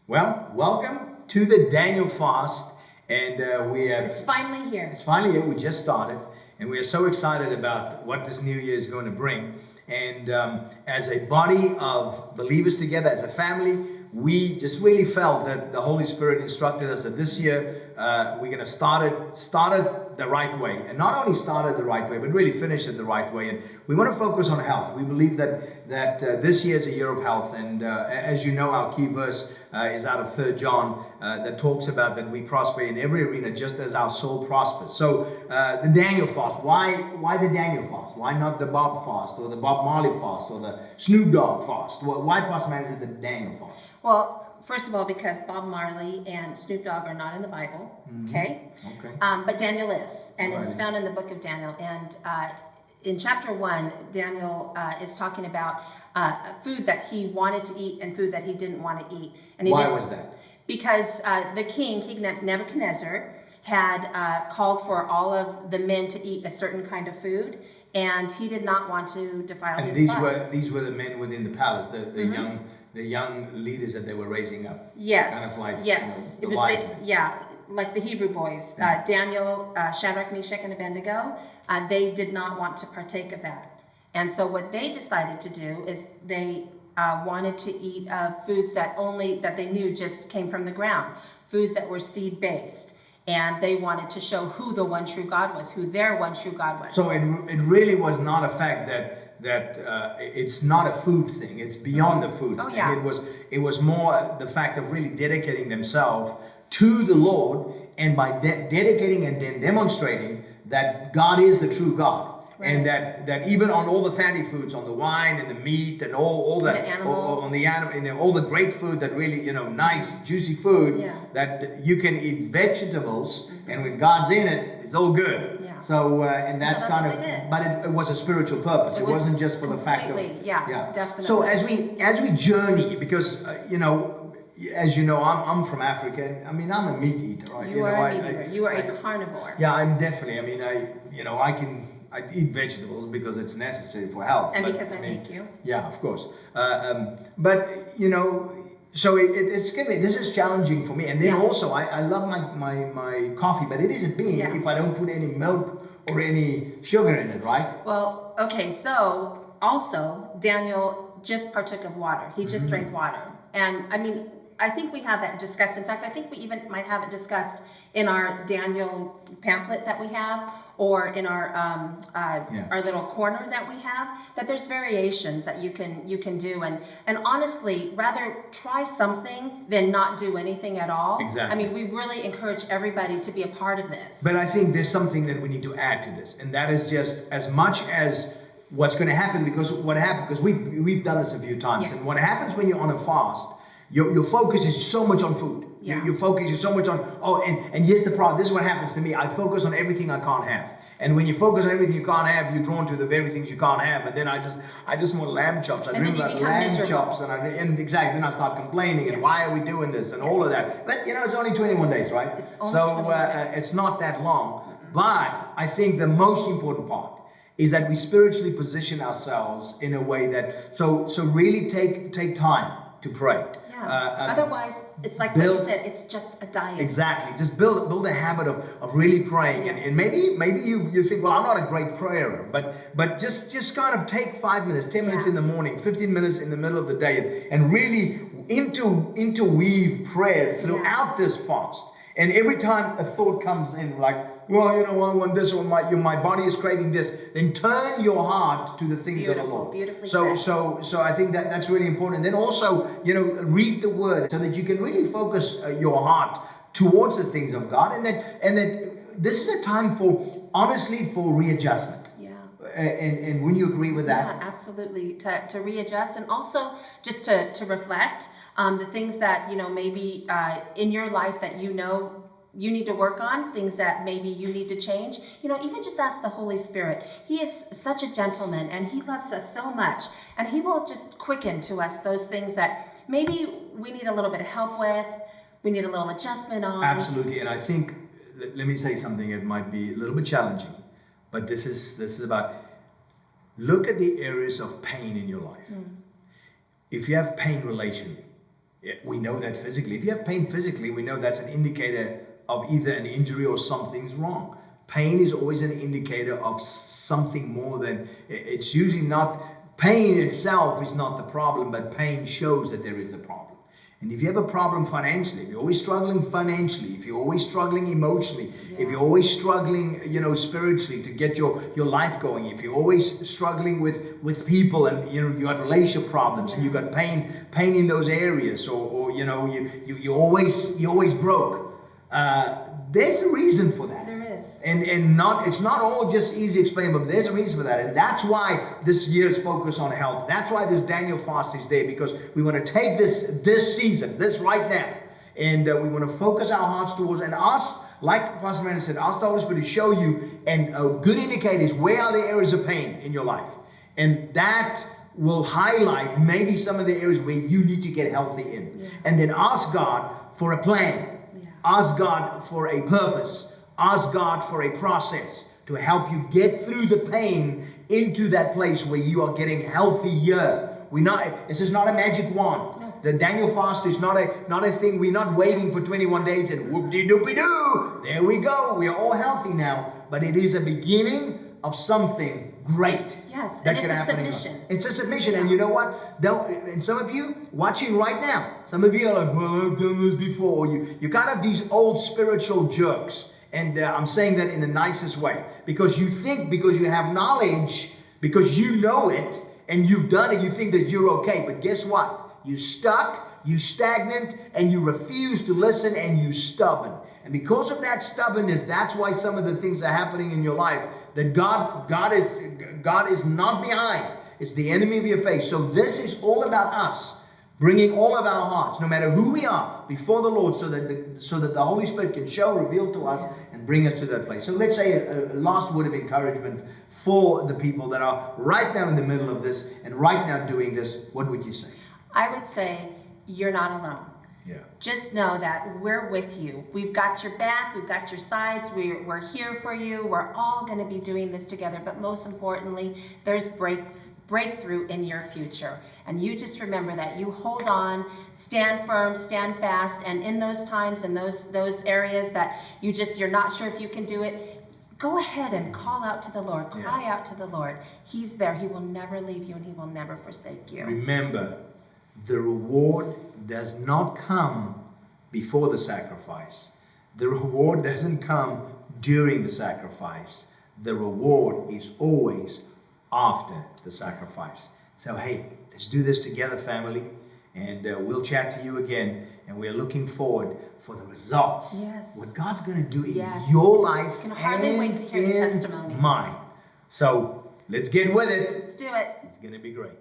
Well, welcome to the Daniel fast, and we have. It's finally here. It's finally here. We just started, and we are so excited about what this new year is going to bring. And as a body of believers together, as a family, we just really felt that the Holy Spirit instructed us that this year we're going to start it the right way, and not only start it the right way, but really finish it the right way. And we want to focus on health. We believe that this year is a year of health, and as you know, our key verse is out of 3 John that talks about that we prosper in every arena just as our soul prospers. So the Daniel fast. Why the Daniel fast? Why not the Bob fast or the Bob Marley fast or the Snoop Dogg fast? Why, Pastor Man, is it the Daniel fast? Well, first of all, because Bob Marley and Snoop Dogg are not in the Bible, okay? Okay. But Daniel is, and Right. it's found in the book of Daniel. And in chapter 1, Daniel is talking about food that he wanted to eat and food that he didn't want to eat. And Why was that? Because the king Nebuchadnezzar, had called for all of the men to eat a certain kind of food, and he did not want to defile And his body. these were the men within the palace, the young leaders that they were raising up. Yes, Kind of like, yes. you know, It the was wise men. like the Hebrew boys, Yeah. Daniel, Shadrach, Meshach, and Abednego. They did not want to partake of that, and so what they decided to do is they wanted to eat foods that they knew just came from the ground, foods that were seed based, and they wanted to show who the one true God was, who their one true God was. So it really was not a fact that it's not a food thing. It's beyond the food thing. Yeah. It was more the fact of really dedicating themselves to the Lord, and by dedicating and then demonstrating that God is the true God. Right. And that even on all the fatty foods, on the wine and the meat and all that, The animal. on the animal, and all the great food that really, nice juicy food, Yeah. that you can eat vegetables, and when God's in it, it's all good. Yeah. So and that's that's kind what of, they did. but it was a spiritual purpose. It wasn't just for the fact of, completely, yeah, definitely. So as we journey, because as you know, I'm from Africa, and I mean I'm a meat eater, right? You are a meat eater. You are a carnivore. Yeah, I'm definitely. I mean, I eat vegetables because it's necessary for health. And but, because I make you. Yeah, of course. But so it's gonna be. This is challenging for me. And then Yeah. also, I love my coffee, but it isn't bean Yeah. if I don't put any milk or any sugar in it, right? Well, okay, so also Daniel just partook of water. He just drank water. And I mean, I think we have that discussed. In fact, I think we even might have it discussed in our Daniel pamphlet that we have, or in our little corner that we have, that there's variations that you can do, and honestly, rather try something than not do anything at all. Exactly. I mean, we really encourage everybody to be a part of this. But I think there's something that we need to add to this, and that is just as much as what's going to happen, because we've done this a few times, Yes. and what happens when you're on a fast, your focus is so much on food. Yeah. Your focus is so much on, and yes, the problem, this is what happens to me. I focus on everything I can't have. And when you focus on everything you can't have, you're drawn to the very things you can't have. And then I just want lamb chops. I And then dream you about become lamb miserable. chops, and exactly, then I start complaining, and Yes. why are we doing this, and all of that. But it's only 21 days, right? It's only so 21 days. it's not that long. But I think the most important part is that we spiritually position ourselves in a way that so really take time to pray. Yeah. Otherwise, it's like build- what you said, it's just a diet. Exactly. Just build a habit of really praying. Yes. And maybe you think, well, I'm not a great prayer, but just kind of take 5 minutes, 10 minutes Yeah. in the morning, 15 minutes in the middle of the day, and really interweave prayer throughout this fast. And every time a thought comes in, like, well, I want this, or my body is craving this, then turn your heart to the things of the Lord. Beautifully So said. so I think that's really important. And then also, read the Word so that you can really focus your heart towards the things of God, and that this is a time for readjustment. Yeah. And wouldn't you agree with that? Yeah, absolutely. To readjust, and also just to reflect the things that maybe in your life that you need to work on, things that maybe you need to change. Even just ask the Holy Spirit. He is such a gentleman, and he loves us so much, and he will just quicken to us those things that maybe we need a little bit of help with, we need a little adjustment on. Absolutely. And I think, let me say something, it might be a little bit challenging, but this is about, look at the areas of pain in your life. If you have pain relationally, Yeah, we know that physically. If you have pain physically, we know that's an indicator of either an injury or something's wrong. Pain is always an indicator of something more than, it's usually not, pain itself is not the problem, but pain shows that there is a problem. And if you have a problem financially, if you're always struggling financially, if you're always struggling emotionally, if you're always struggling, spiritually to get your life going, if you're always struggling with people and, you got relationship problems and you got pain in those areas, or you're always broke, there's a reason for that. There is. And it's not all just easy explained, but there's a reason for that. And that's why this year's focus on health. That's why this Daniel fast is there, because we want to take this season, this right now, and we want to focus our hearts towards, and ask, like Pastor Brandon said, ask the Holy Spirit to show you, and a good indicator is where are the areas of pain in your life. And that will highlight maybe some of the areas where you need to get healthy in. Yeah. And then ask God for a plan. Ask God for a purpose. Ask God for a process to help you get through the pain into that place where you are getting healthier. This is not a magic wand. No. The Daniel fast is not a thing. We're not waiting for 21 days and whoop-de-doopy-doo. There we go. We are all healthy now. But it is a beginning of something great. Yes, and it's a submission. It's a submission, and you know what? And some of you watching right now, some of you are like, well, I've done this before. You kind of these old spiritual jerks, and I'm saying that in the nicest way, because you think, because you have knowledge, because you know it, and you've done it, you think that you're okay. But guess what? You're stuck, you're stagnant, and you refuse to listen, and you're stubborn. And because of that stubbornness, that's why some of the things are happening in your life that God is not behind. It's the enemy of your faith. So this is all about us bringing all of our hearts, no matter who we are, before the Lord, so that the Holy Spirit can reveal to us and bring us to that place. So let's say a last word of encouragement for the people that are right now in the middle of this and right now doing this. What would you say? I would say you're not alone. Yeah. Just know that we're with you. We've got your back. We've got your sides. We're here for you. We're all going to be doing this together. But most importantly, there's breakthrough in your future. And you just remember that. You hold on, stand firm, stand fast. And in those times and those areas that you're not sure if you can do it, go ahead and call out to the Lord. Cry out to the Lord. He's there. He will never leave you and he will never forsake you. Remember, the reward does not come before the sacrifice. The reward doesn't come during the sacrifice. The reward is always after the sacrifice. So hey, let's do this together, family, and we'll chat to you again, and we're looking forward for the results. Yes. What God's going to do in your life. I can hardly wait to hear the testimonies. Mine. So let's get with it. Let's do it. It's going to be great.